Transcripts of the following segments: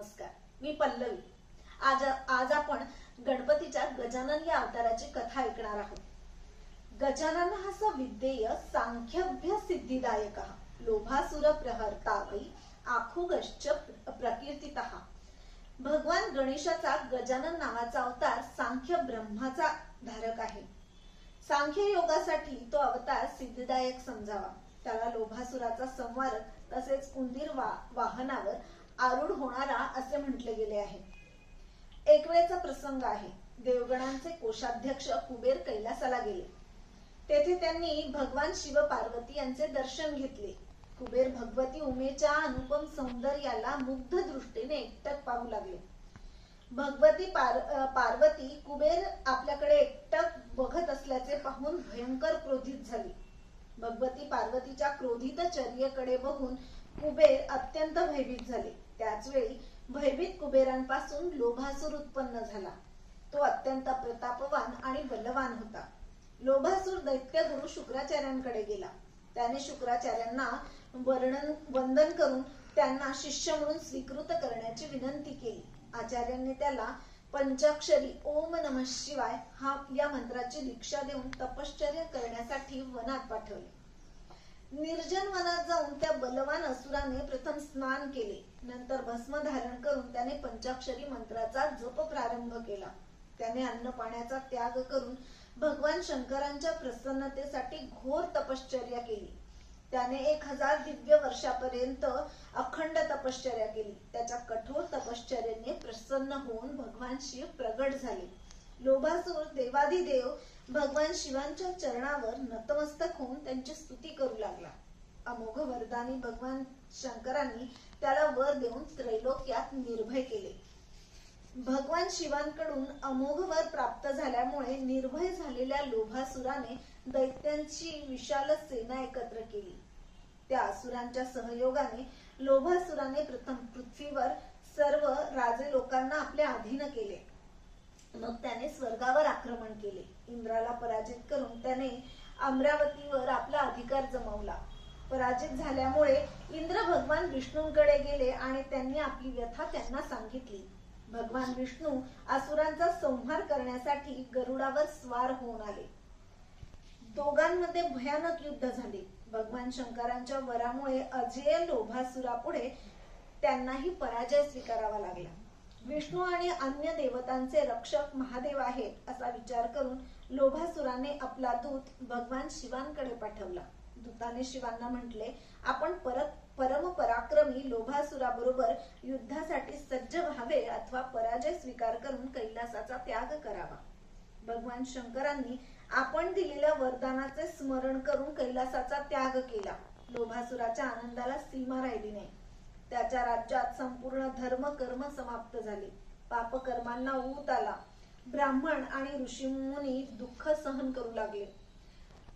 नमस्कार, मी पल्लवी। आज आपण गणपतीच्या गजानन या अवताराची कथा ऐकणार आहोत। गजानन हा विद्येय सांख्यभ्य सिद्धिदायक लोभासुर प्रहर्ता वै आखुगश्च प्रकीर्तितः। भगवान गणेशाचा गजानन नावाचा अवतार सांख्य ब्रह्माचा धारक आहे। सांख्य योगासाठी तो अवतार सिद्धिदायक समजावा। त्याला लोभासुराचा संवारक तसेच उंदीर वाहनावर आरूढ होणारा असे म्हटले गेले आहे। एक वेळेचा प्रसंग आहे। देवगणांचे कोषाध्यक्ष कुबेर कैलासाला गेले। तेथे त्यांनी भगवान शिव पार्वती यांचे दर्शन घेतले। कुबेर भगवती उमेच्या अनुपम सौंदर्याला मुग्ध दृष्टीने एकटक पाहू लागले। भगवती पार्वती कुबेर आपल्याकडे एकटक बघत असल्याचे पाहून भयंकर क्रोधित झाली। भगवती पार्वतीच्या क्रोधित चर्येकडे बघून कुबेर अत्यंत भयभीत झाले। त्याच वेळी भयभीत कुबेरांपासून लोभासुर उत्पन्न झाला। तो अत्यंत प्रतापवान आणि बलवान होता। लोभासुर दैत्य गुरु शुक्राचार्यांकडे गेला। त्याने शुक्राचार्यांना वंदन करून त्यांना शिष्य म्हणून स्वीकृत करण्याची विनंती केली। आचार्यांनी त्याला पंचाक्षरी ओम नमः शिवाय या मंत्राची दीक्षा देऊन तपश्चर्या करण्यासाठी वनात पाठवले। निर्जन वनात जाऊन त्या बलवान असुराने प्रथम स्नान केले। नंतर भस्म धारण करून त्याने पंचाक्षरी मंत्राचा जप प्रारंभ केला। त्याने अन्न पाण्याचा त्याग करून भगवान शंकरांच्या प्रसन्नतेसाठी घोर तपश्चर्या केली। त्याने 1000 दिव्य वर्षापर्यंत अखंड तपश्चर्या केली। त्याच्या कठोर तपश्चर्येने प्रसन्न होऊन भगवान शिव प्रगट झाले। लोभासुर देवाधिदेव भगवान शिवांच्या चरणावर नतमस्तक होऊन त्यांची स्तुती करू लागला। अमोघ वरदानी भगवान शंकरांनी त्याला वर देऊन त्रैलोक्यात निर्भय केले। भगवान शिवांकडून अमोघ वर प्राप्त झाल्यामुळे निर्भय झालेल्या लोभासुराने दैत्यांची विशाल सेना एकत्र केली। त्या असुरांच्या सहयोगाने लोभासुराने प्रथम पृथ्वीवर सर्व राजे लोकांना आपल्या अधीन केले। मग त्याने स्वर्गावर आक्रमण केले। इंद्राला पराजित करून त्याने अमरावतीवर आपला अधिकार जमवला। पराजित झाल्यामुळे इंद्र भगवान विष्णूंकडे गेले आणि त्यांनी आपली व्यथा त्यांना सांगितली। भगवान विष्णू असुरांचा संहार करण्यासाठी गरुडावर स्वार होऊन आले। दोघांमध्ये भयानक युद्ध झाले। भगवान शंकरांच्या वरामुळे अजेय लोभासुरापुढे त्यांनाही पराजय स्वीकारावा लागला। विष्णू आणि अन्य देवतांचे रक्षक महादेव आहेत असा विचार करून लोभासुराने आपला दूत भगवान शिवांकडे पाठवला। दूताने शिवांना म्हटले, आपण परम पराक्रमी लोभासुराबरोबर युद्धासाठी सज्ज व्हावे अथवा पराजय स्वीकार करून कैलासाचा त्याग करावा। भगवान शंकरांनी आपण दिलेल्या वरदानाचे स्मरण करून कैलासाचा त्याग केला। लोभासुराच्या आनंदाला सीमा राहिली नाही। त्याच्या राज्यात संपूर्ण धर्म कर्म समाप्त झाले। पापकर्मांना ऊत आला। ब्राह्मण आणि ऋषीमुनी दुःख सहन करू लागले।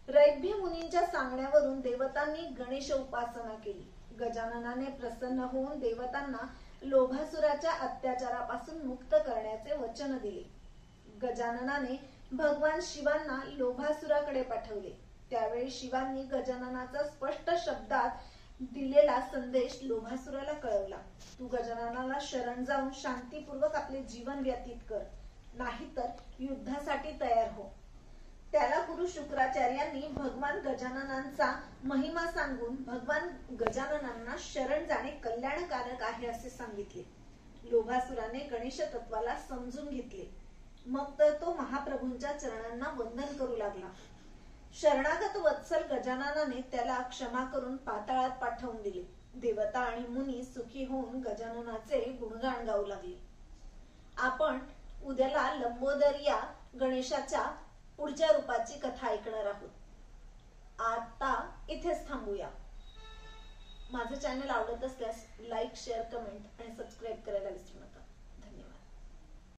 रैभ्य मुनींच्या सांगण्यावरून देवतांनी गणेश उपासना केली। गजाननाने प्रसन्न होऊन देवतांना लोभासुराच्या अत्याचारापासून मुक्त करण्याचे वचन दिले। गजाननाने भगवान शिवांना लोभासुराकडे पाठवले। त्यावेळी शिवांनी गजाननाचा स्पष्ट शब्दात दिलेला संदेश लोभासुराला कळवला। तू गजाननाला शरण जाऊन शांतीपूर्वक आपले जीवन व्यतीत कर, नाहीतर युद्धासाठी तयार हो। त्याला गुरु शुक्राचार्यांनी भगवान गजाननांचा महिमा सांगून भगवान गजाननांना शरण जाणे कल्याणकारक आहे असे सांगितले। लोभासुराने गणेश तत्वाला समजून घेतले। मग तर तो महाप्रभूंच्या चरणांना वंदन करू लागला। शरणागत वत्सल गजाननाने त्याला क्षमा करून पाताळात पाठवून दिले। देवता आणि मुनी सुखी होऊन गजाननाचे गुणगान गाऊ लागले। आपण उद्याला लंबोदर या गणेशाच्या पुढच्या रूपाची कथा ऐकणार आहोत। आता इथेच थांबूया। माझं चॅनल आवडत असल्यास लाईक, शेअर, कमेंट आणि सबस्क्राईब करायला विसरू नका।